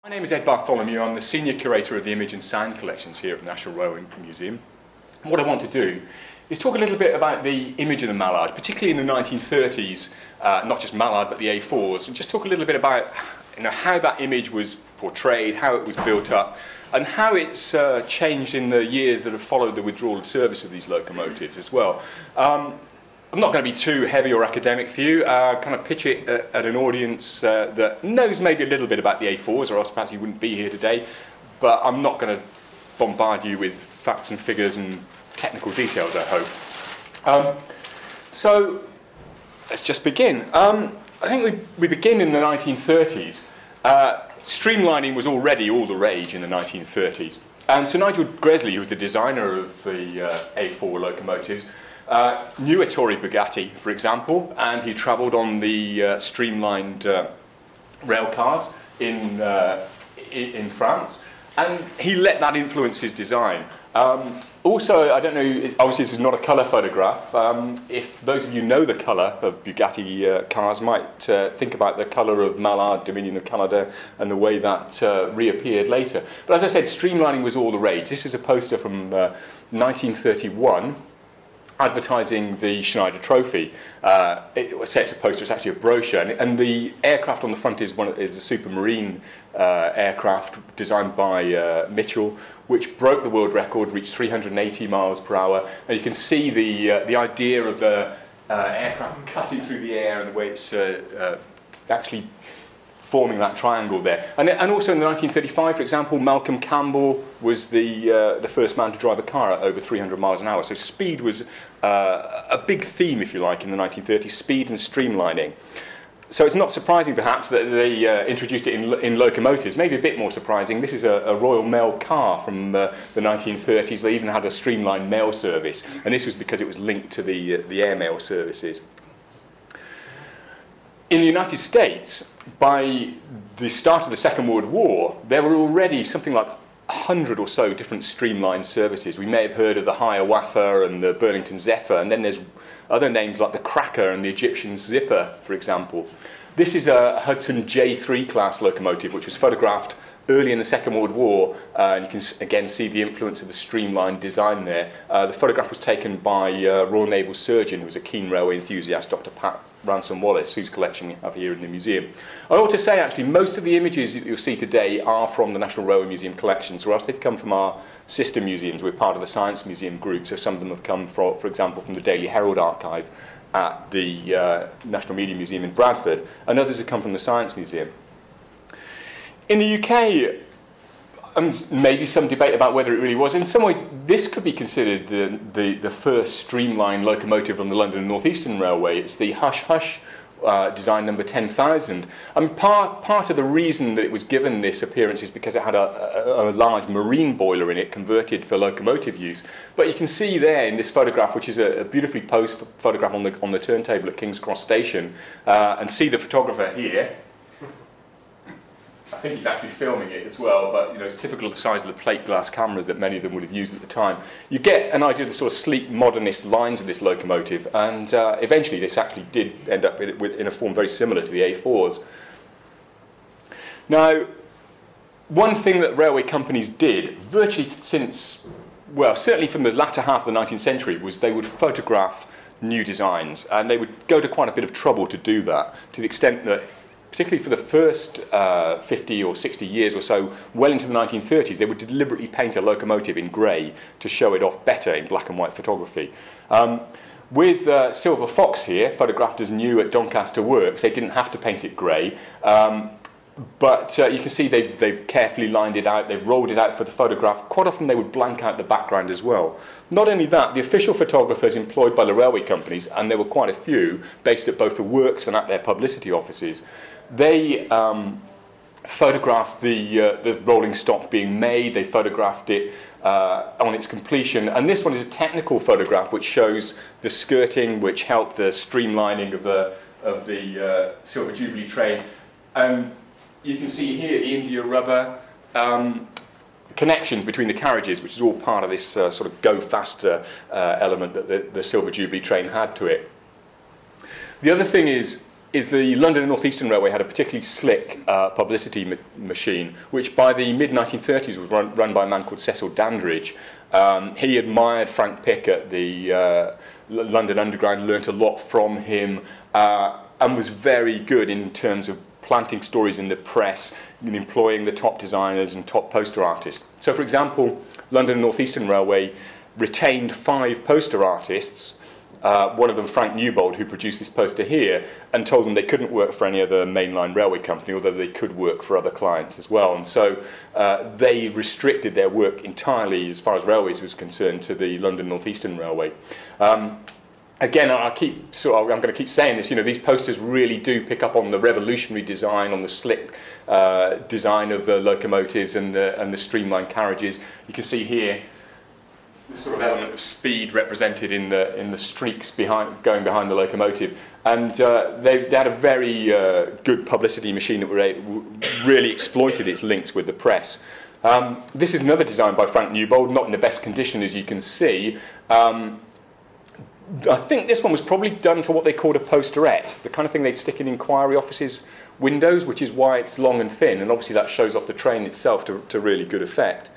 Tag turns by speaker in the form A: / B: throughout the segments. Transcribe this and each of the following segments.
A: My name is Ed Bartholomew. I'm the Senior Curator of the Image and Sound Collections here at the National Railway Museum. And what I want to do is talk a little bit about the image of the Mallard, particularly in the 1930s, not just Mallard but the A4's, and just talk a little bit about how that image was portrayed, how it was built up, and how it's changed in the years that have followed the withdrawal of service of these locomotives as well. I'm not going to be too heavy or academic for you. Kind of pitch it at an audience that knows maybe a little bit about the A4's, or else perhaps you wouldn't be here today. But I'm not going to bombard you with facts and figures and technical details, I hope. So let's just begin. I think we begin in the 1930s. Streamlining was already all the rage in the 1930s. And Sir Nigel Gresley, who was the designer of the A4 locomotives, knew a Tory Bugatti, for example, and he travelled on the streamlined rail cars in France, and he let that influence his design. Also, I don't know, obviously this is not a colour photograph. If those of you know the colour of Bugatti cars might think about the colour of Mallard, Dominion of Canada, and the way that reappeared later. But as I said, streamlining was all the rage. This is a poster from 1931. Advertising the Schneider Trophy. It says it's a poster, it's actually a brochure, and the aircraft on the front is a Supermarine aircraft designed by Mitchell, which broke the world record, reached 380 miles per hour, and you can see the idea of the aircraft cutting through the air and the way it's actually forming that triangle there. And also in 1935, for example, Malcolm Campbell was the first man to drive a car at over 300 miles an hour. So speed was a big theme, if you like, in the 1930s, speed and streamlining. So it's not surprising, perhaps, that they introduced it in locomotives. Maybe a bit more surprising. This is a Royal Mail car from the 1930s. They even had a streamlined mail service. And this was because it was linked to the airmail services. In the United States, by the start of the Second World War, there were already something like 100 or so different streamlined services. We may have heard of the Hiawatha and the Burlington Zephyr, and then there's other names like the Cracker and the Egyptian Zipper, for example. This is a Hudson J3 class locomotive, which was photographed early in the Second World War, and you can again see the influence of the streamlined design there. The photograph was taken by a Royal Naval surgeon who was a keen railway enthusiast, Dr. Pat Ransom-Wallace, whose collection we have here in the museum. I ought to say, actually, most of the images that you'll see today are from the National Railway Museum collections, or else they've come from our sister museums. We're part of the Science Museum group, so some of them have come, for example, from the Daily Herald archive at the National Media Museum in Bradford, and others have come from the Science Museum. In the UK, maybe some debate about whether it really was. In some ways, this could be considered the first streamlined locomotive on the London North Eastern Railway. It's the Hush Hush design number 10,000. And part of the reason that it was given this appearance is because it had a large marine boiler in it, converted for locomotive use. But you can see there in this photograph, which is a beautifully posed photograph on the turntable at King's Cross Station, and see the photographer here. I think he's actually filming it as well, but it's typical of the size of the plate glass cameras that many of them would have used at the time. You get an idea of the sort of sleek modernist lines of this locomotive, and eventually this actually did end up in a form very similar to the A4's. Now, one thing that railway companies did virtually since, well, certainly from the latter half of the 19th century, was they would photograph new designs, and they would go to quite a bit of trouble to do that, to the extent that particularly for the first 50 or 60 years or so, well into the 1930s, they would deliberately paint a locomotive in grey to show it off better in black and white photography. With Silver Fox here, photographed as new at Doncaster Works, they didn't have to paint it grey, but you can see they've carefully lined it out, they've rolled it out for the photograph. Quite often they would blank out the background as well. Not only that, the official photographers employed by the railway companies, and there were quite a few, based at both the works and at their publicity offices, they photographed the rolling stock being made, they photographed it on its completion, and this one is a technical photograph which shows the skirting which helped the streamlining of the Silver Jubilee train. And you can see here the India rubber connections between the carriages, which is all part of this sort of go faster element that the Silver Jubilee train had to it. The other thing is is the London and North Eastern Railway had a particularly slick publicity machine, which by the mid-1930s was run by a man called Cecil Dandridge. He admired Frank Pick at the London Underground, learnt a lot from him, and was very good in terms of planting stories in the press and employing the top designers and top poster artists. So, for example, London and North Eastern Railway retained 5 poster artists, one of them Frank Newbold, who produced this poster here, and told them they couldn't work for any other mainline railway company, although they could work for other clients as well. And so they restricted their work entirely, as far as railways was concerned, to the London North Eastern Railway. Again, I'm going to keep saying this, these posters really do pick up on the revolutionary design, on the slick design of the locomotives and the streamlined carriages. You can see here the sort of element of speed represented in the streaks going behind the locomotive. And they had a very good publicity machine that really exploited its links with the press. This is another design by Frank Newbold, not in the best condition, as you can see. I think this one was probably done for what they called a posterette, the kind of thing they'd stick in inquiry offices' windows, which is why it's long and thin, and obviously that shows off the train itself to really good effect.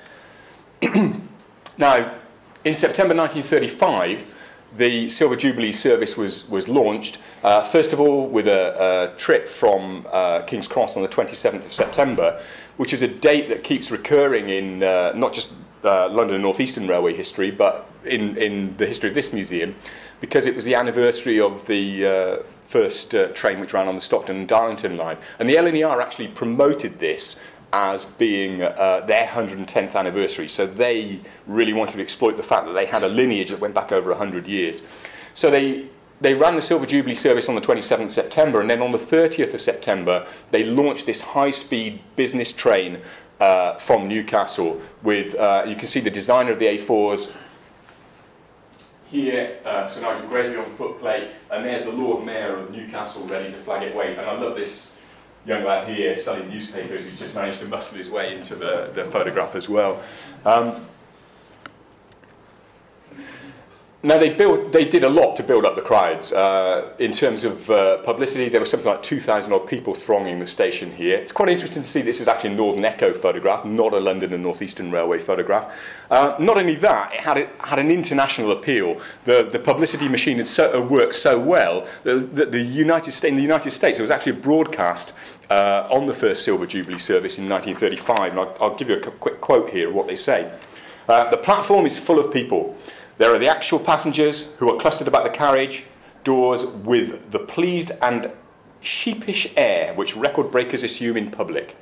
A: Now, in September 1935, the Silver Jubilee service was launched, first of all with a trip from King's Cross on the 27th of September, which is a date that keeps recurring in not just London and North Eastern Railway history, but in the history of this museum, because it was the anniversary of the first train which ran on the Stockton and Darlington line. And the LNER actually promoted this as being their 110th anniversary. So they really wanted to exploit the fact that they had a lineage that went back over 100 years. So they ran the Silver Jubilee service on the 27th of September, and then on the 30th of September, they launched this high-speed business train from Newcastle with, you can see the designer of the A4's here, Sir Nigel Gresley on the footplate, and there's the Lord Mayor of Newcastle ready to flag it away. And I love this young lad here selling newspapers who's just managed to muscle his way into the photograph as well. Now they did a lot to build up the crowds. In terms of publicity, there was something like 2,000 odd people thronging the station here. It's quite interesting to see this is actually a Northern Echo photograph, not a London and North Eastern Railway photograph. Not only that, it had an international appeal. The publicity machine had worked so well that in the United States there was actually a broadcast on the first Silver Jubilee service in 1935, and I'll give you a quick quote here of what they say. The platform is full of people. There are the actual passengers who are clustered about the carriage doors with the pleased and sheepish air which record breakers assume in public.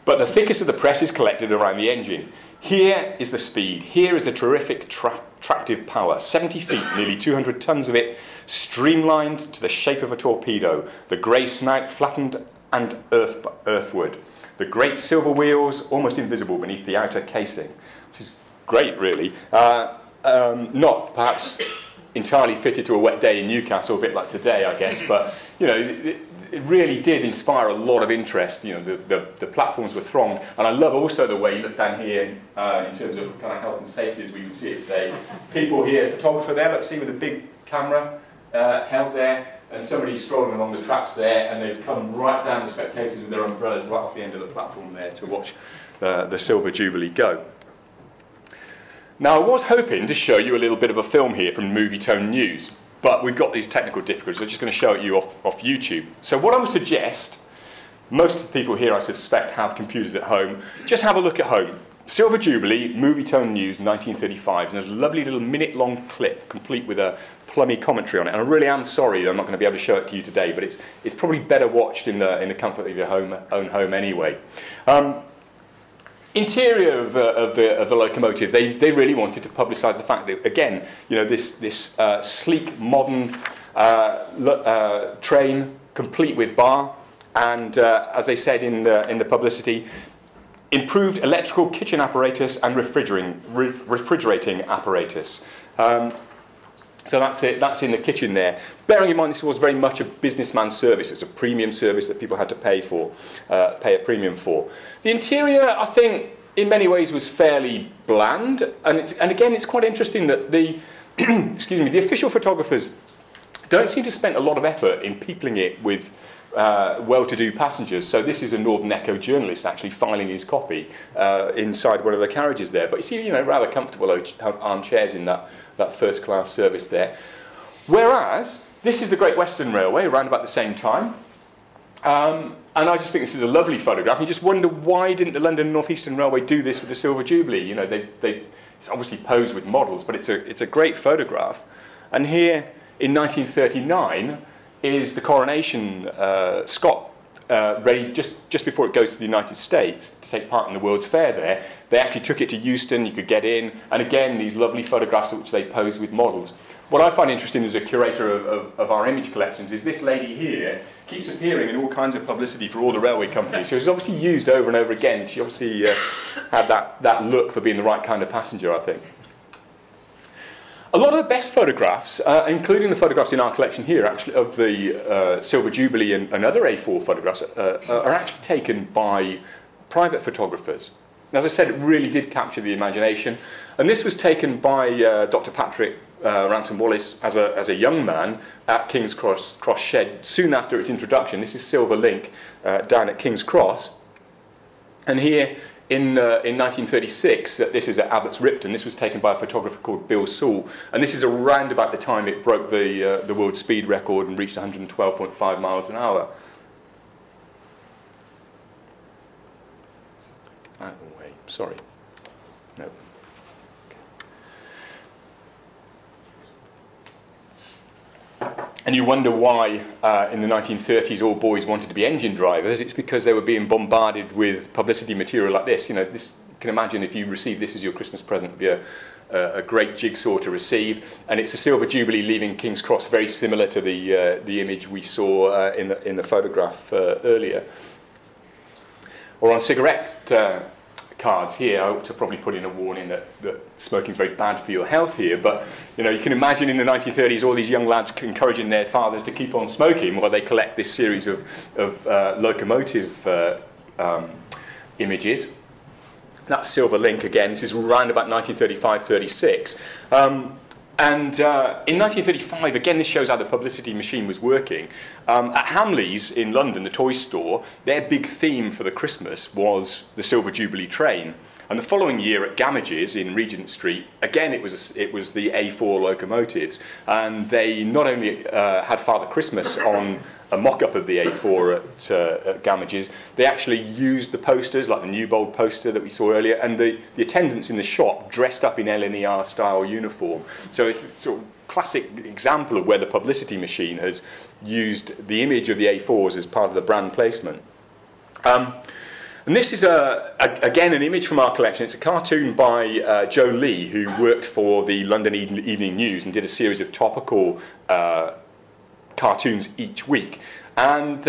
A: But the thickest of the press is collected around the engine. Here is the speed. Here is the terrific tractive power. 70 feet, nearly 200 tons of it, streamlined to the shape of a torpedo. The grey snout flattened and earthward. The great silver wheels, almost invisible beneath the outer casing, which is great, really. Not perhaps entirely fitted to a wet day in Newcastle, a bit like today, I guess, but it really did inspire a lot of interest. The platforms were thronged, and I love also the way you look down here in terms of kind of health and safety as we would see it today. People here, photographer there, let's see, with a big camera held there. And somebody strolling along the tracks there, and they've come right down the spectators with their umbrellas right off the end of the platform there to watch the Silver Jubilee go. Now, I was hoping to show you a little bit of a film here from Movie Tone News, but we've got these technical difficulties, so I'm just going to show it you off YouTube. So what I would suggest, most of the people here I suspect have computers at home, just have a look at home. Silver Jubilee, Movie Tone News, 1935, and there's a lovely little minute-long clip complete with a plummy commentary on it, and I really am sorry I'm not going to be able to show it to you today, but it's probably better watched in the comfort of your own home anyway. Interior of the locomotive, they really wanted to publicise the fact that, again, this sleek modern train complete with bar, and as they said in the publicity, improved electrical kitchen apparatus and refrigerating apparatus. So that's it, that's in the kitchen there. Bearing in mind this was very much a businessman service, it's a premium service that people had to pay a premium for. The interior, I think, in many ways was fairly bland, and again it's quite interesting that the, excuse me, the official photographers don't seem to have spent a lot of effort in peopling it with well-to-do passengers. So this is a Northern Echo journalist actually filing his copy inside one of the carriages there. But you see, rather comfortable armchairs in that first-class service there. Whereas, this is the Great Western Railway, around about the same time. And I just think this is a lovely photograph. You just wonder, why didn't the London North Eastern Railway do this with the Silver Jubilee? It's obviously posed with models, but it's a great photograph. And here, in 1939, is the Coronation Scot ready just before it goes to the United States to take part in the World's Fair there. They actually took it to Euston, you could get in, and again, these lovely photographs which they pose with models. What I find interesting as a curator of our image collections is this lady here keeps appearing in all kinds of publicity for all the railway companies. She was obviously used over and over again. She obviously had that look for being the right kind of passenger, I think. A lot of the best photographs, including the photographs in our collection here, actually, of the Silver Jubilee and other A4 photographs, are actually taken by private photographers. And as I said, it really did capture the imagination. And this was taken by Dr. Patrick Ransom Wallace as a young man at King's Cross Shed soon after its introduction. This is Silver Link down at King's Cross. And here in 1936, this is at Abbott's Ripton. This was taken by a photographer called Bill Sewell. And this is around about the time it broke the world speed record and reached 112.5 miles an hour. Oh, wait, sorry. No. And you wonder why in the 1930s all boys wanted to be engine drivers. It's because they were being bombarded with publicity material like this. This, you can imagine if you receive this as your Christmas present, it would be a great jigsaw to receive. And it's a Silver Jubilee leaving King's Cross, very similar to the image we saw in the photograph earlier. Or on cigarette cards here, I ought to probably put in a warning that smoking is very bad for your health here, but you can imagine in the 1930s all these young lads encouraging their fathers to keep on smoking while they collect this series of locomotive images. That's Silver Link again. This is around about 1935-36. And in 1935, again, this shows how the publicity machine was working. At Hamley's in London, the toy store, their big theme for the Christmas was the Silver Jubilee train. And the following year at Gamage's in Regent Street, again, it was the A4 locomotives. And they not only had Father Christmas on a mock-up of the A4 at Gamage's, they actually used the posters, like the Newbold poster that we saw earlier, and the attendants in the shop dressed up in LNER style uniform. So it's a sort of classic example of where the publicity machine has used the image of the A4s as part of the brand placement. And this is, again, an image from our collection. It's a cartoon by Joe Lee, who worked for the London Evening News and did a series of topical cartoons each week. And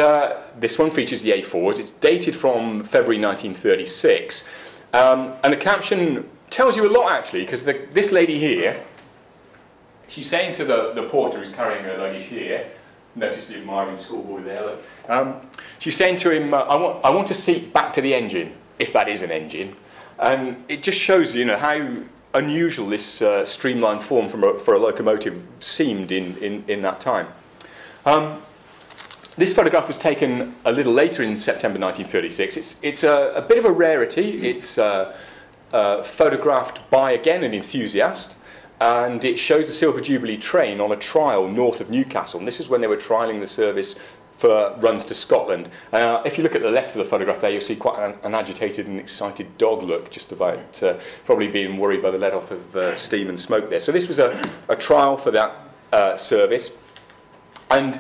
A: this one features the A4s. It's dated from February 1936. And the caption tells you a lot, actually, because this lady here, she's saying to the porter who's carrying her luggage here, notice the admiring schoolboy there, look. She's saying to him, I want a seat back to the engine, if that is an engine. And it just shows, how unusual this streamlined form for a locomotive seemed in that time. This photograph was taken a little later in September 1936. It's a bit of a rarity. It's photographed by, again, an enthusiast. And it shows the Silver Jubilee train on a trial north of Newcastle. And this is when they were trialling the service for runs to Scotland. If you look at the left of the photograph there, you'll see quite an agitated and excited dog look, just about probably being worried by the let-off of steam and smoke there. So this was a trial for that service. And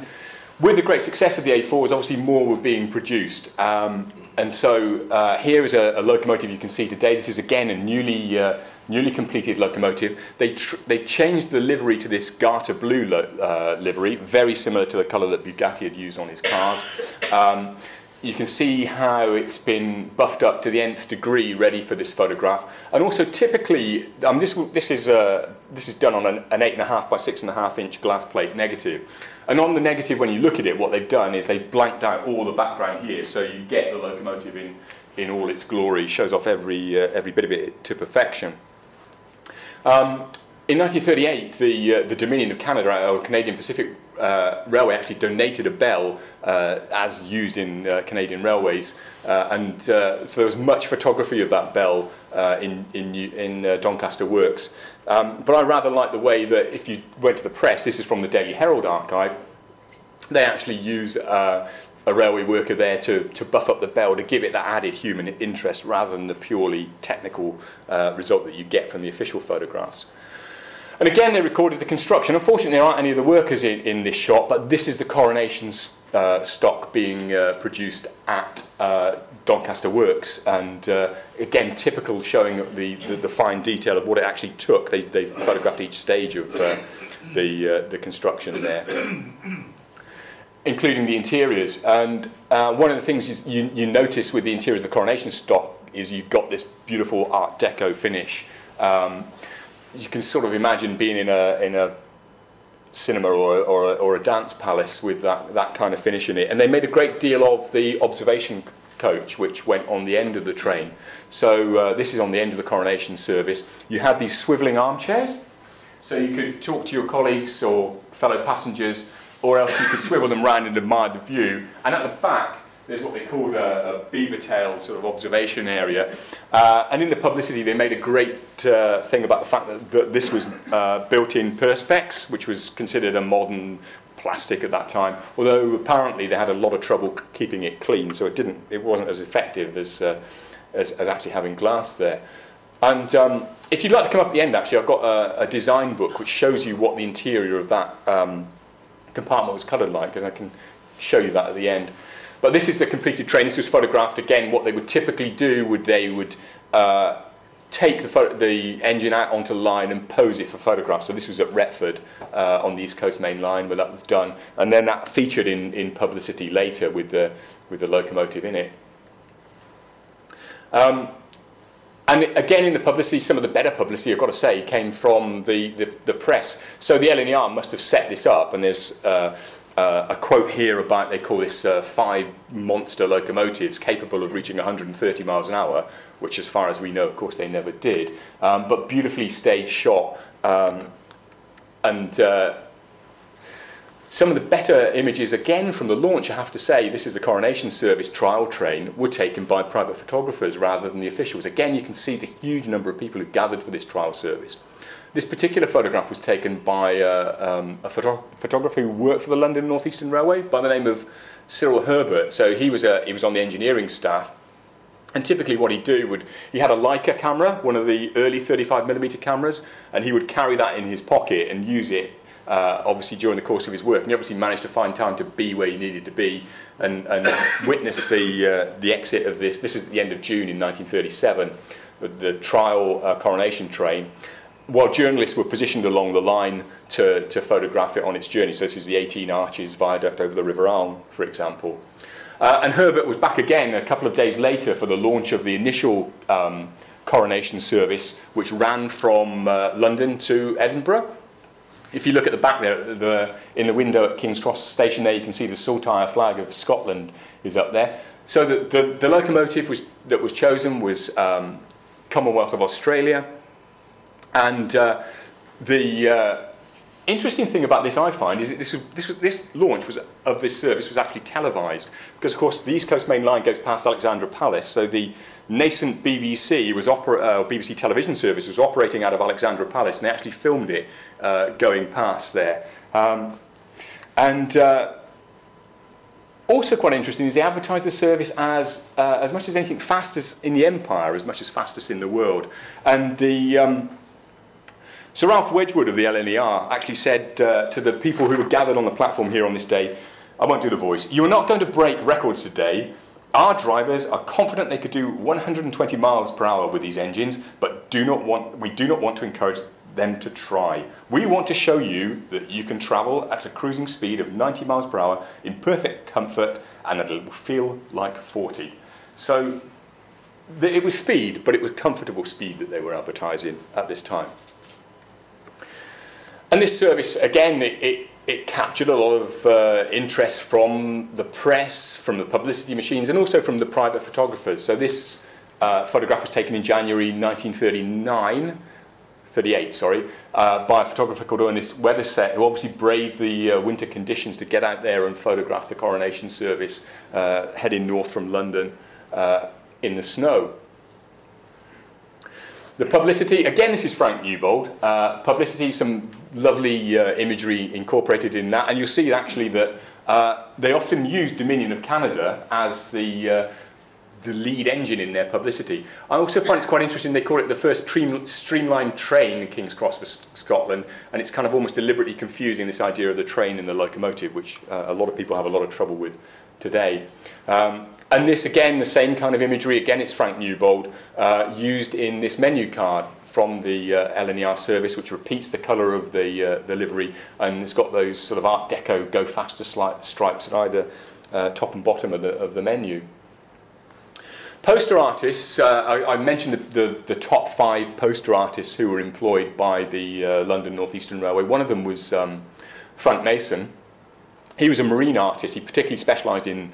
A: with the great success of the A4s, obviously more were being produced. And so here is a locomotive you can see today. This is, again, a newly completed locomotive. They changed the livery to this garter blue livery, very similar to the colour that Bugatti had used on his cars. You can see how it's been buffed up to the nth degree, ready for this photograph. And also, typically, this is done on an 8.5 by 6.5 inch glass plate negative. And on the negative, when you look at it, what they've done is they've blanked out all the background here, so you get the locomotive in all its glory. Shows off every bit of it to perfection. In 1938, the Dominion of Canada, or Canadian Pacific Railway actually donated a bell as used in Canadian railways, and so there was much photography of that bell in Doncaster Works. But I rather like the way that if you went to the press, this is from the Daily Herald archive, they actually use a railway worker there to buff up the bell to give it that added human interest rather than the purely technical result that you get from the official photographs. And again, they recorded the construction. Unfortunately, there aren't any of the workers in this shot, but this is the coronation stock being produced at Doncaster Works. And again, typical, showing the fine detail of what it actually took. They photographed each stage of the construction there, including the interiors. And one of the things is you notice with the interiors of the coronation stock is you've got this beautiful Art Deco finish. You can sort of imagine being in a cinema or a dance palace with that kind of finish in it. And they made a great deal of the observation coach, which went on the end of the train. So this is on the end of the coronation service. You had these swivelling armchairs, so you could talk to your colleagues or fellow passengers, or else you could swivel them round and admire the view. And at the back, there's what they called a beaver tail sort of observation area. And in the publicity, they made a great thing about the fact that this was built in Perspex, which was considered a modern plastic at that time. Although apparently they had a lot of trouble keeping it clean, so it wasn't as effective as actually having glass there. And if you'd like to come up at the end, actually, I've got a design book which shows you what the interior of that compartment was coloured like, and I can show you that at the end. But this is the completed train. This was photographed. Again, what they would typically do they would take the engine out onto the line and pose it for photographs. So this was at Retford on the East Coast Main Line where that was done. And then that featured in publicity later with the locomotive in it. And again, in the publicity, some of the better publicity, I've got to say, came from the press. So the LNER must have set this up, and there's a quote here about, they call this 5 monster locomotives capable of reaching 130 miles an hour, which as far as we know, of course, they never did. But beautifully staged shot. Some of the better images, again, from the launch, I have to say, this is the Coronation Service trial train, were taken by private photographers rather than the officials. Again, you can see the huge number of people who gathered for this trial service. This particular photograph was taken by a photographer who worked for the London North Eastern Railway by the name of Cyril Herbert. So he was on the engineering staff, and typically what he'd do he had a Leica camera, one of the early 35mm cameras, and he would carry that in his pocket and use it obviously during the course of his work. And he obviously managed to find time to be where he needed to be and witness the exit of this. This is at the end of June in 1937, the trial coronation train, while journalists were positioned along the line to photograph it on its journey. So this is the 18 Arches viaduct over the River Alne, for example. And Herbert was back again a couple of days later for the launch of the initial coronation service, which ran from London to Edinburgh. If you look at the back there, in the window at King's Cross Station there, you can see the saltire flag of Scotland is up there. So the locomotive that was chosen was Commonwealth of Australia. And the interesting thing about this, I find, is that this launch of this service was actually televised, because of course the East Coast Main Line goes past Alexandra Palace, so the nascent BBC BBC television service was operating out of Alexandra Palace, and they actually filmed it going past there. Also quite interesting is they advertised the service as much as anything fastest in the Empire, as much as fastest in the world. And Sir Ralph Wedgwood of the LNER actually said to the people who were gathered on the platform here on this day, I won't do the voice, "You are not going to break records today. Our drivers are confident they could do 120 miles per hour with these engines, but we do not want to encourage them to try. We want to show you that you can travel at a cruising speed of 90 miles per hour in perfect comfort and that it will feel like 40. So it was speed, but it was comfortable speed that they were advertising at this time. And this service, again, it captured a lot of interest from the press, from the publicity machines, and also from the private photographers. So this photograph was taken in January 1939. 38, sorry, by a photographer called Ernest Weatherset, who obviously braved the winter conditions to get out there and photograph the coronation service heading north from London in the snow. The publicity, again, this is Frank Newbold. Publicity, some lovely imagery incorporated in that, and you'll see actually that they often use Dominion of Canada as the lead engine in their publicity. I also find it's quite interesting, they call it the first streamlined train in King's Cross for Scotland, and it's kind of almost deliberately confusing, this idea of the train and the locomotive, which a lot of people have a lot of trouble with today. And this, again, the same kind of imagery, again, it's Frank Newbold, used in this menu card from the LNER service, which repeats the colour of the livery, and it's got those sort of Art Deco go faster stripes at either top and bottom of the menu. Poster artists, I mentioned the top 5 poster artists who were employed by the London North Eastern Railway. One of them was Frank Mason. He was a marine artist. He particularly specialised in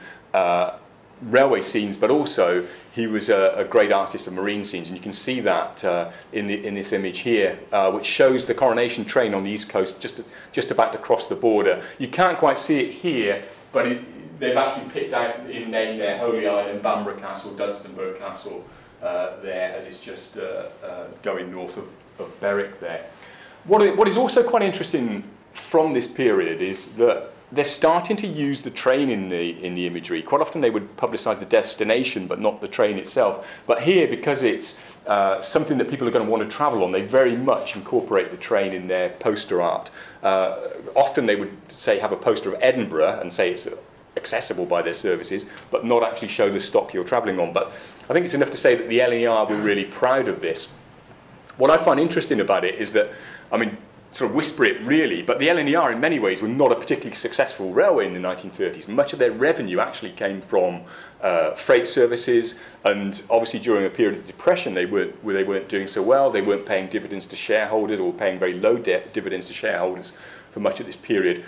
A: railway scenes, but also he was a great artist of marine scenes, and you can see that in this image here, which shows the coronation train on the East Coast just about to cross the border. You can't quite see it here, but they've actually picked out in name there Holy Island, Bamburgh Castle, Dunstanburgh Castle there, as it's just going north of Berwick there. What is also quite interesting from this period is that they're starting to use the train in the imagery. Quite often they would publicise the destination, but not the train itself. But here, because it's something that people are going to want to travel on, they very much incorporate the train in their poster art. Often they would say have a poster of Edinburgh and say it's accessible by their services, but not actually show the stock you're travelling on. But I think it's enough to say that the LNER were really proud of this. What I find interesting about it is that, I mean, sort of whisper it really, but the LNER in many ways were not a particularly successful railway in the 1930s. Much of their revenue actually came from freight services, and obviously during a period of depression they weren't doing so well. They weren't paying dividends to shareholders, or paying very low dividends to shareholders for much of this period.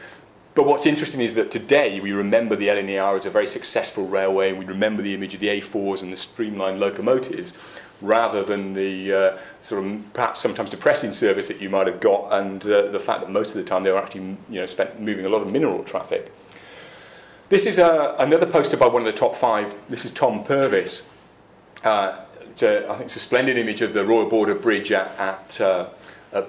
A: But what's interesting is that today we remember the LNER as a very successful railway. We remember the image of the A4's and the streamlined locomotives, rather than the sort of perhaps sometimes depressing service that you might have got, and the fact that most of the time they were actually spent moving a lot of mineral traffic. This is another poster by one of the top 5. This is Tom Purvis. I think it's a splendid image of the Royal Border Bridge at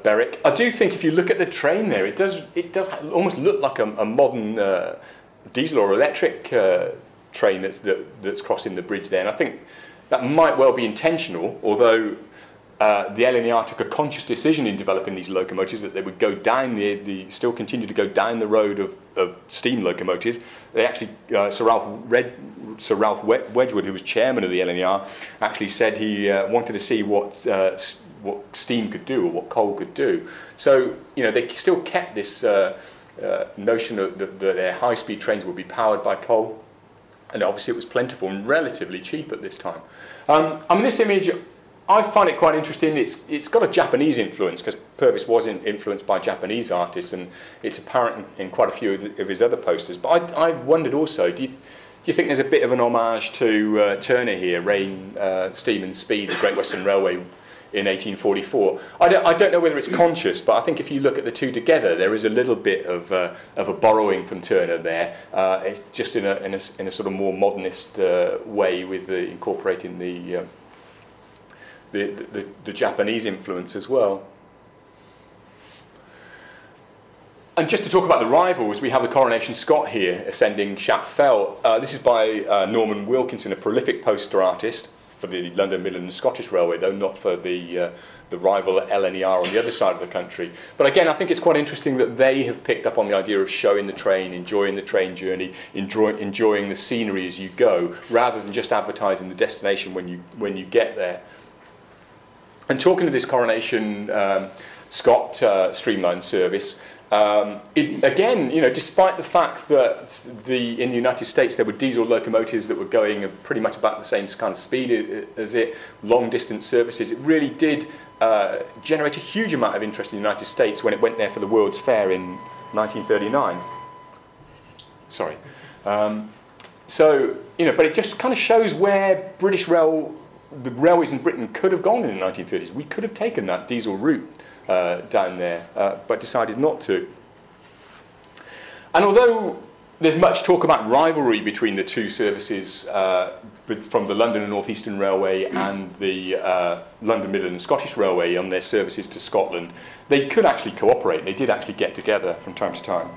A: Berwick. I do think if you look at the train there, it does almost look like a modern diesel or electric train that's crossing the bridge there, and I think that might well be intentional, although the LNER took a conscious decision in developing these locomotives that they would go down still continue to go down the road of steam locomotives. They actually, Sir Ralph Wedgwood, who was chairman of the LNER, actually said he wanted to see what steam could do or what coal could do. So they still kept this notion that their high-speed trains would be powered by coal. And obviously it was plentiful and relatively cheap at this time. I mean, this image, I find it quite interesting. It's got a Japanese influence, because Purvis was influenced by Japanese artists, and it's apparent in quite a few of his other posters. But I wondered also, do you think there's a bit of an homage to Turner here, Rain, Steam and Speed, the Great Western Railway in 1844? I don't know whether it's conscious, but I think if you look at the two together, there is a little bit of a borrowing from Turner there. It's just in a sort of more modernist way, with incorporating the Japanese influence as well. And just to talk about the rivals, we have the Coronation Scot here ascending Shap Fell. This is by Norman Wilkinson, a prolific poster artist for the London, Midland and Scottish Railway, though not for the rival LNER on the other side of the country. But again, I think it's quite interesting that they have picked up on the idea of showing the train, enjoying the train journey, enjoying the scenery as you go, rather than just advertising the destination when you get there. And talking to this Coronation Scot streamlined service, again, despite the fact that in the United States there were diesel locomotives that were going at pretty much about the same kind of speed as it, long distance services, it really did generate a huge amount of interest in the United States when it went there for the World's Fair in 1939. Sorry. But it just kind of shows where the railways in Britain could have gone in the 1930s. We could have taken that diesel route down there, but decided not to. And although there's much talk about rivalry between the two services from the London and North Eastern Railway and the London Midland and Scottish Railway on their services to Scotland, they could actually cooperate. They did actually get together from time to time.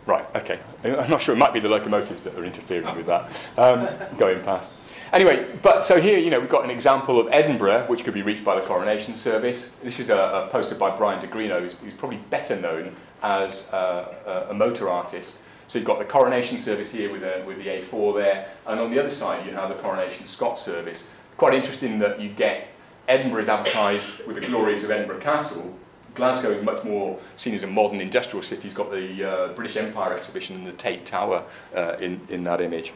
A: Right, okay. I'm not sure, it might be the locomotives that are interfering with that, going past. Anyway, but so here, you know, we've got an example of Edinburgh, which could be reached by the Coronation Service. This is a poster by Brian de Greeno, who's probably better known as a motor artist. So you've got the Coronation Service here with the A4 there, and on the other side you have the Coronation Scots Service. Quite interesting that you get Edinburgh is advertised with the glories of Edinburgh Castle. Glasgow is much more seen as a modern industrial city. It's got the British Empire exhibition and the Tate Tower in that image.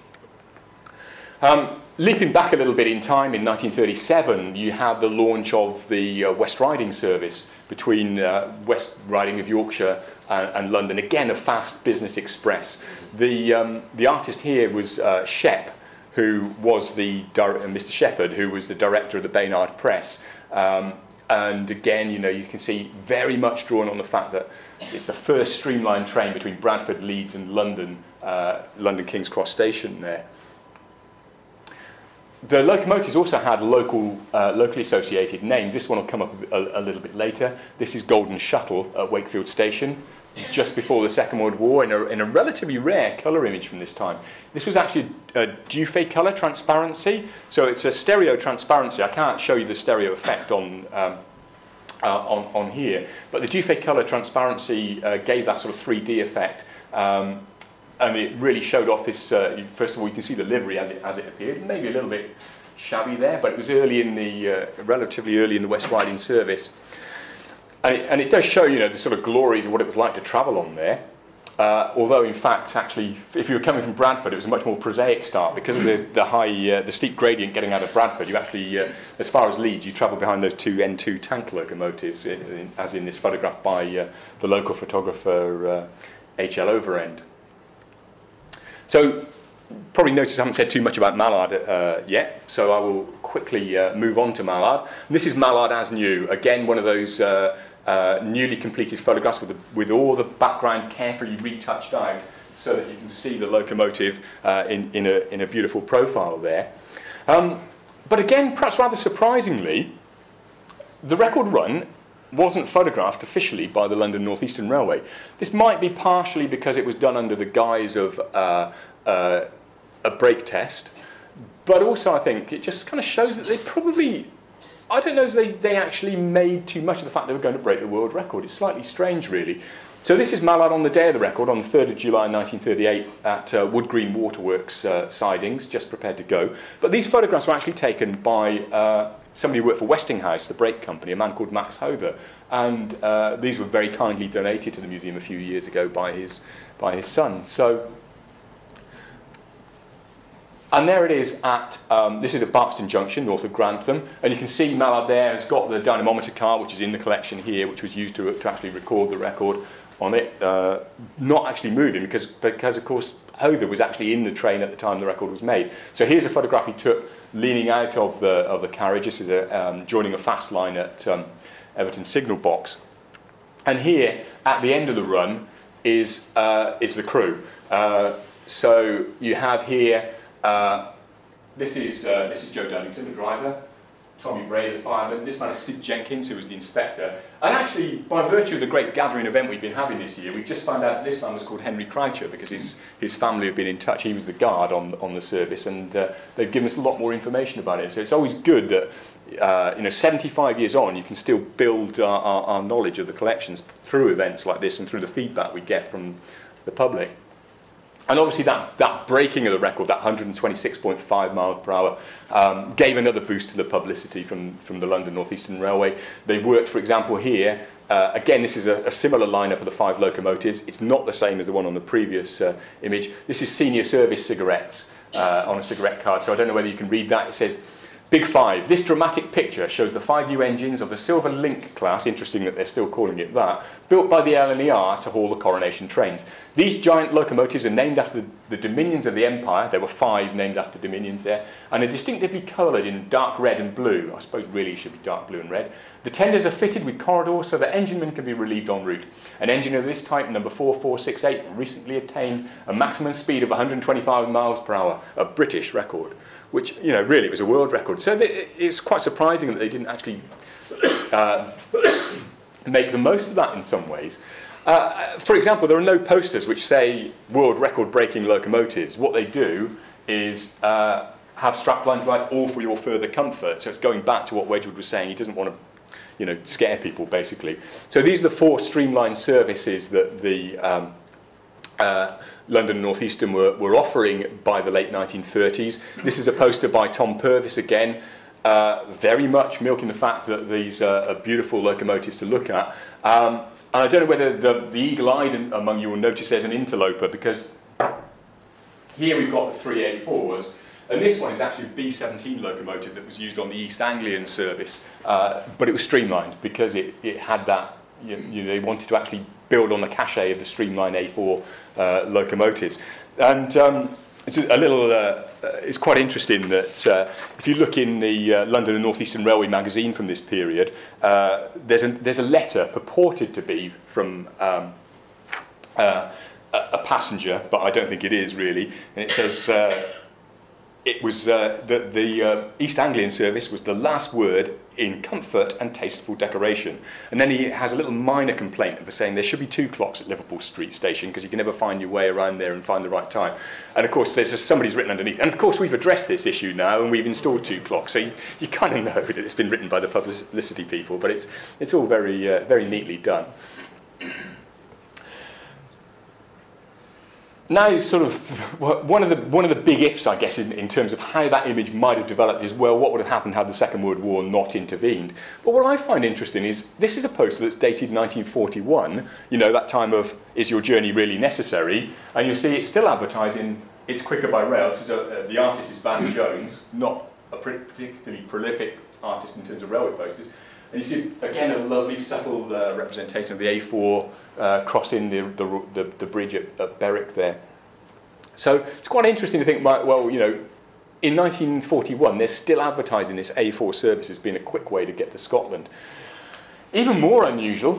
A: Leaping back a little bit in time, in 1937, you had the launch of the West Riding service between West Riding of Yorkshire and London. Again, a fast business express. The artist here was Shep, who was Mr. Shepherd, who was the director of the Baynard Press. And again, you know, you can see very much drawn on the fact that it's the first streamlined train between Bradford, Leeds, and London, London King's Cross Station there. The locomotives also had locally associated names. This one will come up a little bit later. This is Golden Shuttle at Wakefield Station, just before the Second World War, in a relatively rare colour image from this time. This was actually a Dufay colour transparency, so it's a stereo transparency. I can't show you the stereo effect on here, but the Dufay colour transparency gave that sort of 3D effect. And it really showed off this, first of all, you can see the livery as it appeared, maybe a little bit shabby there, but it was relatively early in the West Riding service. And it does show, you know, the sort of glories of what it was like to travel on there. Although, in fact, actually, if you were coming from Bradford, it was a much more prosaic start. Because of the steep gradient getting out of Bradford, you actually, as far as Leeds, you travel behind those two N2 tank locomotives, as in this photograph by the local photographer, H.L. Overend. So, probably notice I haven't said too much about Mallard yet, so I will quickly move on to Mallard. And this is Mallard as new. Again, one of those newly completed photographs with all the background carefully retouched out so that you can see the locomotive in a beautiful profile there. But again, perhaps rather surprisingly, the record run wasn't photographed officially by the London North Eastern Railway. This might be partially because it was done under the guise of a brake test, but also I think it just kind of shows that they probably, I don't know if they actually made too much of the fact they were going to break the world record. It's slightly strange, really. So this is Mallard on the day of the record, on the 3rd of July 1938 at Wood Green Waterworks sidings, just prepared to go. But these photographs were actually taken by somebody who worked for Westinghouse, the brake company, a man called Max Hover. And these were very kindly donated to the museum a few years ago by his son. So, and there it is at, this is at Barkston Junction, north of Grantham. And you can see Mallard there has got the dynamometer car, which is in the collection here, which was used to actually record the record on it. Not actually moving, because of course, Hover was actually in the train at the time the record was made. So here's a photograph he took leaning out of the carriage. This is joining a fast line at Everton Signal Box. And here, at the end of the run, is the crew. So you have here, this is Joe Dunnington, the driver, Tommy Bray, the fireman. This man is Sid Jenkins, who was the inspector. And actually, by virtue of the great gathering event we've been having this year, we've just found out this man was called Henry Croucher, because his family have been in touch. He was the guard on the service, and they've given us a lot more information about it. So it's always good that 75 years on, you can still build our knowledge of the collections through events like this and through the feedback we get from the public. And obviously that breaking of the record, that 126.5 miles per hour, gave another boost to the publicity from the London North Eastern Railway. They worked, for example, here. Again, this is a similar lineup of the 5 locomotives. It's not the same as the one on the previous image. This is senior service cigarettes on a cigarette card. So I don't know whether you can read that. It says, Big Five. This dramatic picture shows the 5 new engines of the Silver Link class, interesting that they're still calling it that, built by the LNER to haul the coronation trains. These giant locomotives are named after the dominions of the empire. There were 5 named after dominions there, and are distinctively coloured in dark red and blue. I suppose really it should be dark blue and red. The tenders are fitted with corridors so that enginemen can be relieved en route. An engine of this type, number 4468, recently attained a maximum speed of 125 miles per hour, a British record, which, you know, really it was a world record. So it's quite surprising that they didn't actually make the most of that in some ways. For example, there are no posters which say world record breaking locomotives. What they do is have straplines like all for your further comfort. So it's going back to what Wedgwood was saying. He doesn't want to, you know, scare people, basically. So these are the 4 streamlined services that the London North Eastern were offering by the late 1930s. This is a poster by Tom Purvis again, very much milking the fact that these are beautiful locomotives to look at. And I don't know whether the eagle-eyed among you will notice there's an interloper, because here we've got the 3 A4's, and this one is actually a B-17 locomotive that was used on the East Anglian service, but it was streamlined because it had that, you know, they wanted to actually build on the cachet of the streamlined A4 locomotives. And it's a little, it's quite interesting that if you look in the London and North Eastern Railway magazine from this period, there's a letter purported to be from a passenger, but I don't think it is really, and it says it was that the East Anglian service was the last word in comfort and tasteful decoration. And then he has a little minor complaint of saying there should be 2 clocks at Liverpool Street Station because you can never find your way around there and find the right time. And of course, there's just somebody's written underneath. And of course, we've addressed this issue now and we've installed 2 clocks. So you kind of know that it's been written by the publicity people, but it's all very, very neatly done. Now, sort of, one of the big ifs, I guess, in terms of how that image might have developed is, well, what would have happened had the Second World War not intervened? But what I find interesting is, this is a poster that's dated 1941, you know, that time of, is your journey really necessary? And you'll see it's still advertising, it's quicker by rail. This is the artist is Van Jones, not a particularly prolific artist in terms of railway posters. And you see, again, a lovely, subtle representation of the A4 crossing the bridge at Berwick there. So it's quite interesting to think, well, you know, in 1941, they're still advertising this A4 service as being a quick way to get to Scotland. Even more unusual,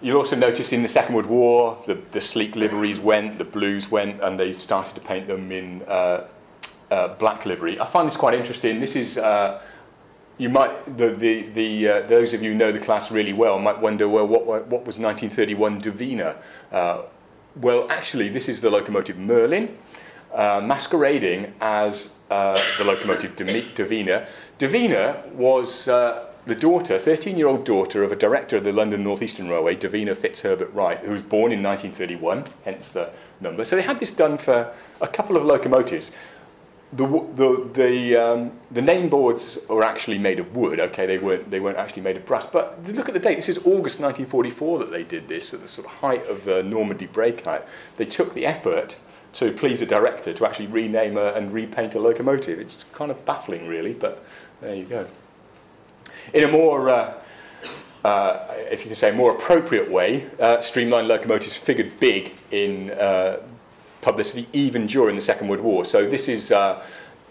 A: you'll also notice in the Second World War, the sleek liveries went, the blues went, and they started to paint them in black livery. I find this quite interesting. This is... you might, those of you who know the class really well might wonder, well, what was 1931 Davina? Well, actually, this is the locomotive Merlin, masquerading as the locomotive Davina. Davina was the daughter, 13-year-old daughter of a director of the London North Eastern Railway, Davina Fitzherbert Wright, who was born in 1931, hence the number. So they had this done for a couple of locomotives. The name boards were actually made of wood. Okay, they weren't actually made of brass. But look at the date. This is August 1944 that they did this, at the sort of height of the Normandy breakout. They took the effort to please a director to actually rename and repaint a locomotive. It's kind of baffling, really, but there you go. In a more, if you can say, more appropriate way, streamlined locomotives figured big in publicity even during the Second World War. So this is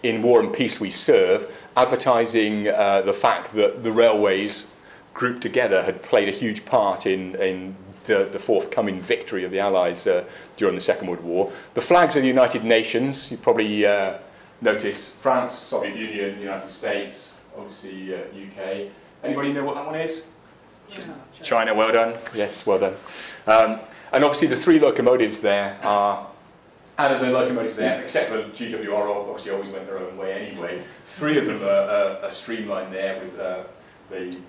A: In War and Peace We Serve, advertising the fact that the railways grouped together had played a huge part in the forthcoming victory of the Allies during the Second World War. The flags of the United Nations, you probably notice France, Soviet Union, United States, obviously UK. Anybody know what that one is? China, well done. Yes, well done. And obviously the 3 locomotives there are, out of the locomotives there, except for GWR, obviously always went their own way anyway, 3 of them are streamlined there with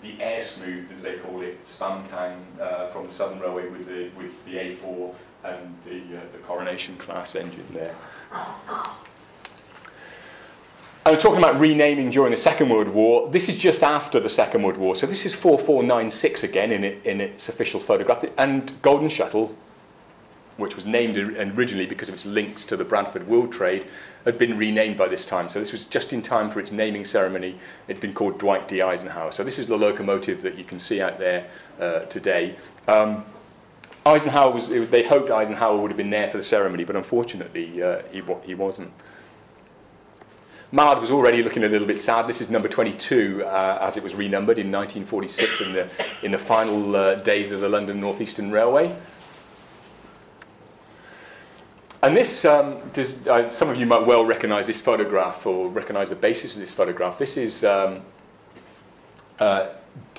A: the air smooth, as they call it, Spamkang from the Southern Railway with the A4 and the Coronation class engine there. And talking about renaming during the Second World War, this is just after the Second World War. So this is 4496 again in its official photograph. And Golden Shuttle, which was named originally because of its links to the Bradford World Trade, had been renamed by this time. So this was just in time for its naming ceremony. It had been called Dwight D. Eisenhower. So this is the locomotive that you can see out there today. Eisenhower they hoped Eisenhower would have been there for the ceremony, but unfortunately he wasn't. Mallard was already looking a little bit sad. This is number 22 as it was renumbered in 1946 in the final days of the London North Eastern Railway. And this, some of you might well recognise this photograph or recognise the basis of this photograph. This is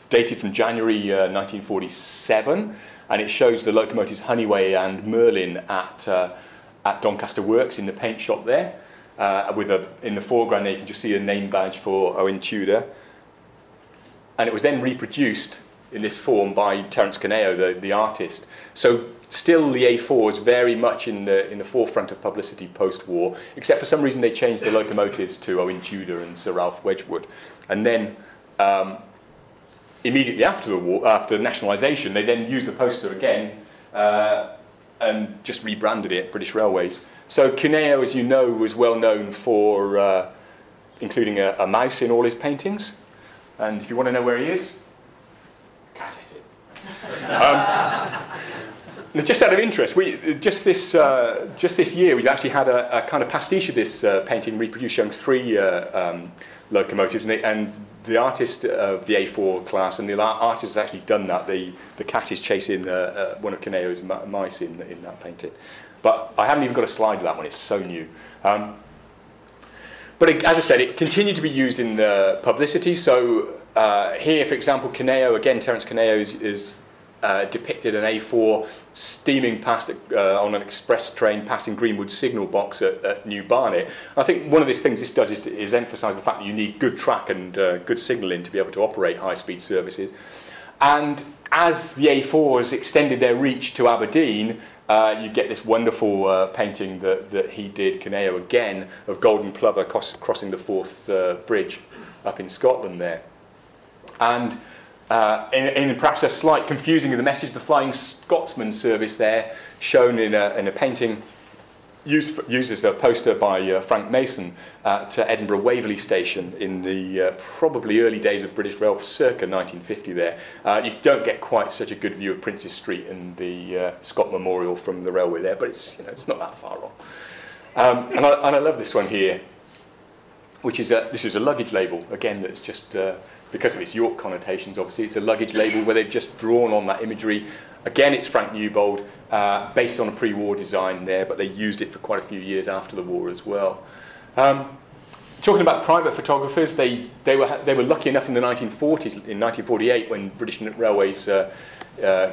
A: dated from January 1947, and it shows the locomotives Honeyway and Merlin at Doncaster Works in the paint shop there. In the foreground there you can just see a name badge for Owen Tudor. And it was then reproduced in this form by Terence Caneo, the artist. So still the A4's very much in the forefront of publicity post-war, except for some reason they changed the locomotives to Owen Tudor and Sir Ralph Wedgwood. And then immediately after the war, after nationalisation, they then used the poster again and just rebranded it British Railways. So Cuneo, as you know, was well known for including a mouse in all his paintings. And if you want to know where he is, cat ate it. Just out of interest, just this year we've actually had a kind of pastiche of this painting reproduced, showing 3 locomotives, and the artist of the A4 class, and the artist has actually done that. The cat is chasing one of Cuneo's mice in that painting. But I haven't even got a slide of that one, it's so new. But as I said, it continued to be used in publicity. So here, for example, Cuneo, again, Terence Cuneo is depicted an A4 steaming past on an express train passing Greenwood signal box at New Barnet. I think one of the things this does is emphasise the fact that you need good track and good signalling to be able to operate high-speed services. And as the A4s extended their reach to Aberdeen, you get this wonderful painting that he did, Cuneo again, of Golden Plover crossing the Forth Bridge up in Scotland there. And in perhaps a slight confusing of the message, the Flying Scotsman service there, shown in a painting used as a poster by Frank Mason at Edinburgh Waverley Station in the probably early days of British Rail, circa 1950 there. You don't get quite such a good view of Princes Street and the Scott Memorial from the railway there, but it's not that far off. And I love this one here, which is this is a luggage label, again, that's just because of its York connotations, obviously, it's a luggage label where they've just drawn on that imagery. Again, it's Frank Newbold, based on a pre-war design there, but they used it for quite a few years after the war as well. Talking about private photographers, they were lucky enough in the 1940s, in 1948, when British Railways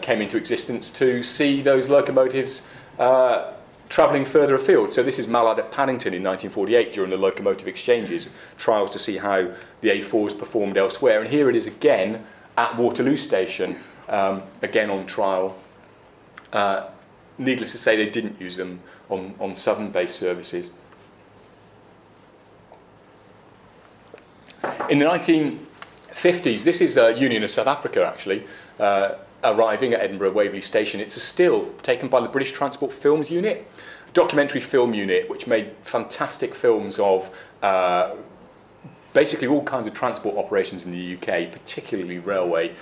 A: came into existence, to see those locomotives travelling further afield. So this is Mallard at Paddington in 1948 during the locomotive exchanges, trials to see how the A4s performed elsewhere. And here it is again at Waterloo Station, again on trial. Needless to say, they didn't use them on southern-based services. In the 1950s, this is Union of South Africa actually, arriving at Edinburgh Waverley Station. It's a still taken by the British Transport Films Unit, documentary film unit, which made fantastic films of basically all kinds of transport operations in the UK, particularly railway.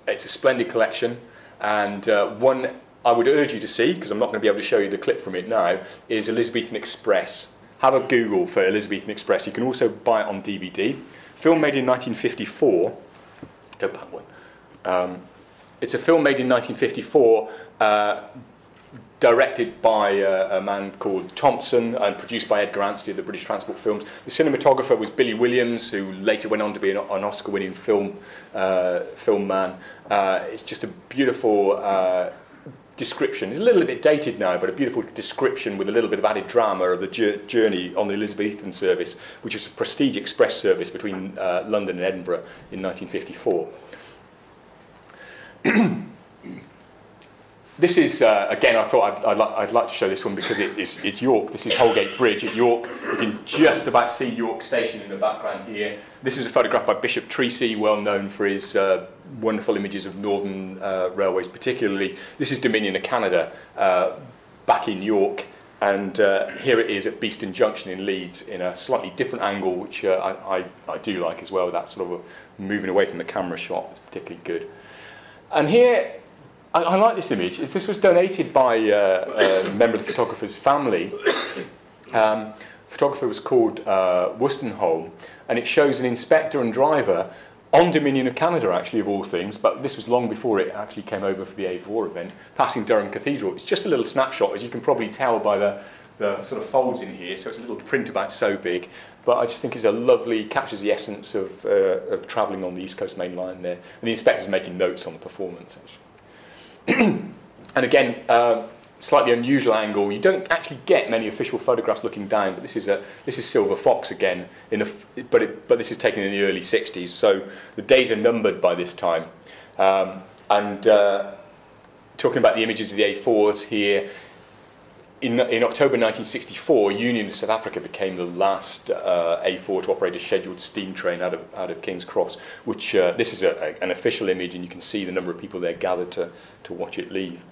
A: It's a splendid collection, and one I would urge you to see, because I'm not going to be able to show you the clip from it now, is Elizabethan Express. Have a Google for Elizabethan Express. You can also buy it on DVD. Film made in 1954. Go back one. It's a film made in 1954, directed by a man called Thompson and produced by Edgar Anstey of the British Transport Films. The cinematographer was Billy Williams, who later went on to be an Oscar-winning film man. It's just a beautiful description. It's a little bit dated now, but a beautiful description with a little bit of added drama of the journey on the Elizabethan service, which is a prestige express service between London and Edinburgh in 1954. This is, again, I thought I'd like to show this one because it's York. This is Holgate Bridge at York. You can just about see York Station in the background here. This is a photograph by Bishop Treacy, well known for his wonderful images of northern railways particularly. This is Dominion of Canada back in York. And here it is at Beeston Junction in Leeds in a slightly different angle, which I do like as well. That sort of moving away from the camera shot is particularly good. And here, I like this image. This was donated by a member of the photographer's family. Photographer was called Wostenholm, and it shows an inspector and driver on Dominion of Canada, actually, of all things, but this was long before it actually came over for the A4 event, passing Durham Cathedral. It's just a little snapshot, as you can probably tell by the sort of folds in here, so it's a little print about so big, but I just think it's a lovely, captures the essence of travelling on the East Coast Main Line there. And the inspector's making notes on the performance, actually. And again, slightly unusual angle. You don't actually get many official photographs looking down, but this is Silver Fox again. But this is taken in the early 60s, so the days are numbered by this time. Talking about the images of the A4's here, in October 1964, Union of South Africa became the last A4 to operate a scheduled steam train out of King's Cross, which this is an official image, and you can see the number of people there gathered to watch it leave.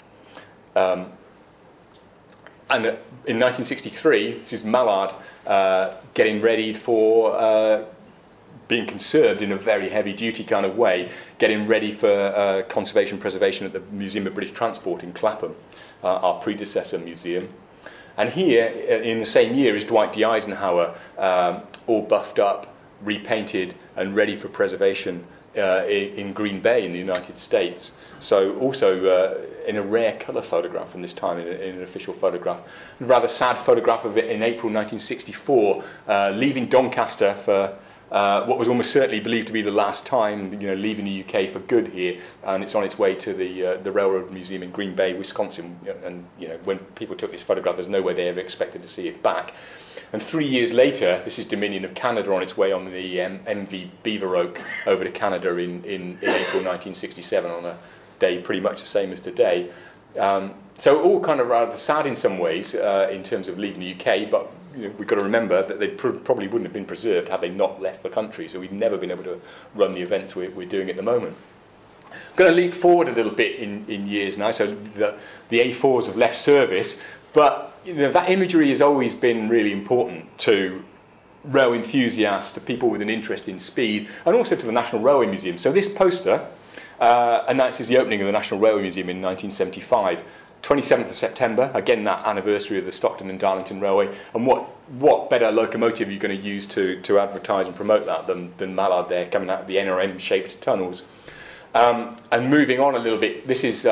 A: And in 1963, this is Mallard getting ready for being conserved in a very heavy-duty kind of way, getting ready for conservation preservation at the Museum of British Transport in Clapham, our predecessor museum. And here, in the same year, is Dwight D. Eisenhower, all buffed up, repainted, and ready for preservation in Green Bay in the United States. So also in a rare colour photograph from this time, in an official photograph. A rather sad photograph of it in April 1964, leaving Doncaster for what was almost certainly believed to be the last time, leaving the UK for good here, and it's on its way to the Railroad Museum in Green Bay, Wisconsin. And when people took this photograph, there's no way they ever expected to see it back. And 3 years later, this is Dominion of Canada on its way on the MV Beaver Oak over to Canada in April 1967 on a day pretty much the same as today. So all kind of rather sad in some ways in terms of leaving the UK, but we've got to remember that they probably wouldn't have been preserved had they not left the country, so we've never been able to run the events we're doing at the moment. I'm going to leap forward a little bit in years now, so the A4's have left service, but that imagery has always been really important to rail enthusiasts, to people with an interest in speed, and also to the National Railway Museum. So this poster announces the opening of the National Railway Museum in 1975. 27th of September, again that anniversary of the Stockton and Darlington Railway, and what better locomotive are you going to use to advertise and promote that than Mallard there coming out of the NRM-shaped tunnels. And moving on a little bit, this is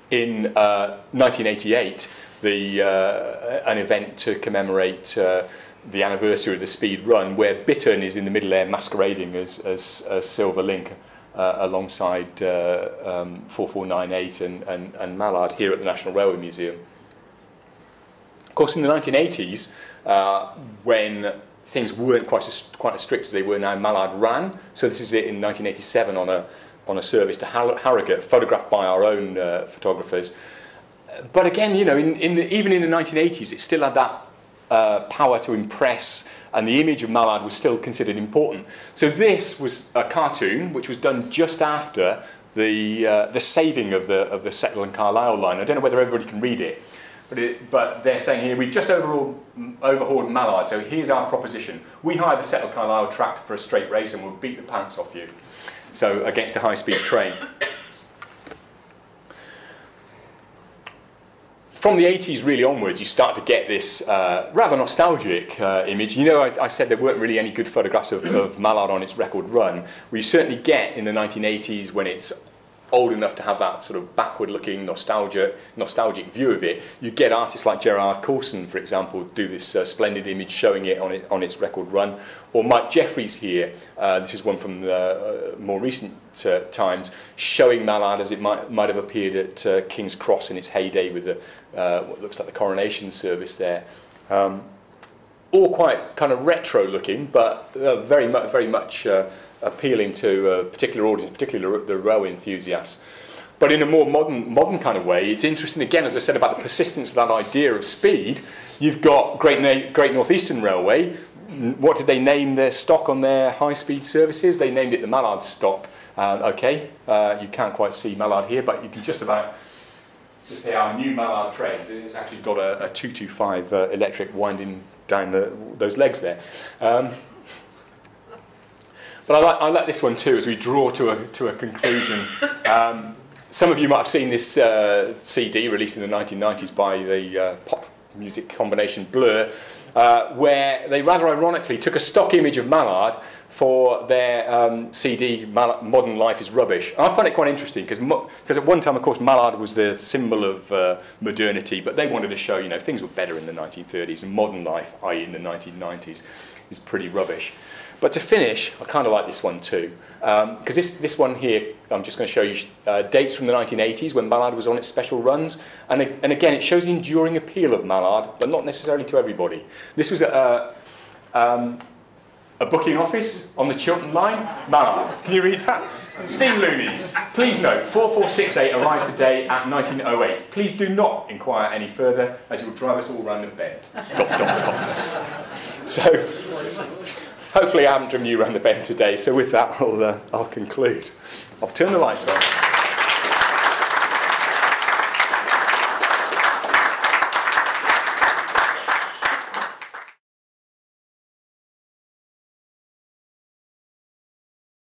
A: in 1988, an event to commemorate the anniversary of the speed run, where Bittern is in the middle there masquerading as Silver Link, alongside 4498 and Mallard here at the National Railway Museum. Of course, in the 1980s, when things weren't quite as strict as they were now, Mallard ran. So this is it in 1987 on a service to Harrogate, photographed by our own photographers. But again, even in the 1980s, it still had that power to impress, and the image of Mallard was still considered important. So this was a cartoon which was done just after the saving of the Settle and Carlisle line. I don't know whether everybody can read it, but they're saying here, we've just overhauled Mallard, so here's our proposition. We hire the Settle Carlisle tractor for a straight race and we'll beat the pants off you. So against a high-speed train. From the 80s really onwards, you start to get this rather nostalgic image. I said there weren't really any good photographs of Mallard on its record run. We certainly get in the 1980s, when it's old enough to have that sort of backward-looking nostalgic view of it. You get artists like Gerard Coulson, for example, do this splendid image showing it on its record run. Or Mike Jeffries here, this is one from the more recent times, showing Mallard as it might have appeared at King's Cross in its heyday with what looks like the coronation service there. All quite kind of retro-looking, but very much appealing to a particular audience, particularly the railway enthusiasts. But in a more modern kind of way, it's interesting, again, as I said, about the persistence of that idea of speed. You've got Great North Eastern Railway. What did they name their stock on their high-speed services? They named it the Mallard Stop. You can't quite see Mallard here, but you can just about see our new Mallard trains. It's actually got a 225 electric winding down those legs there. But I like this one too, as we draw to a conclusion. Some of you might have seen this CD released in the 1990s by the pop music combination Blur, where they rather ironically took a stock image of Mallard for their CD, Modern Life is Rubbish. And I find it quite interesting, because at one time, of course, Mallard was the symbol of modernity, but they wanted to show, things were better in the 1930s, and modern life, i.e. in the 1990s, is pretty rubbish. But to finish, I kind of like this one too, because this one here, I'm just going to show you dates from the 1980s when Mallard was on its special runs, and again, it shows the enduring appeal of Mallard, but not necessarily to everybody. This was a booking office on the Chiltern line, Mallard. Can you read that? Steam Loonies. Please note, 4468 arrives today at 1908. Please do not inquire any further, as you will drive us all round the bend. So, hopefully I haven't driven you around the bend today, so with that I'll conclude. I'll turn the lights on.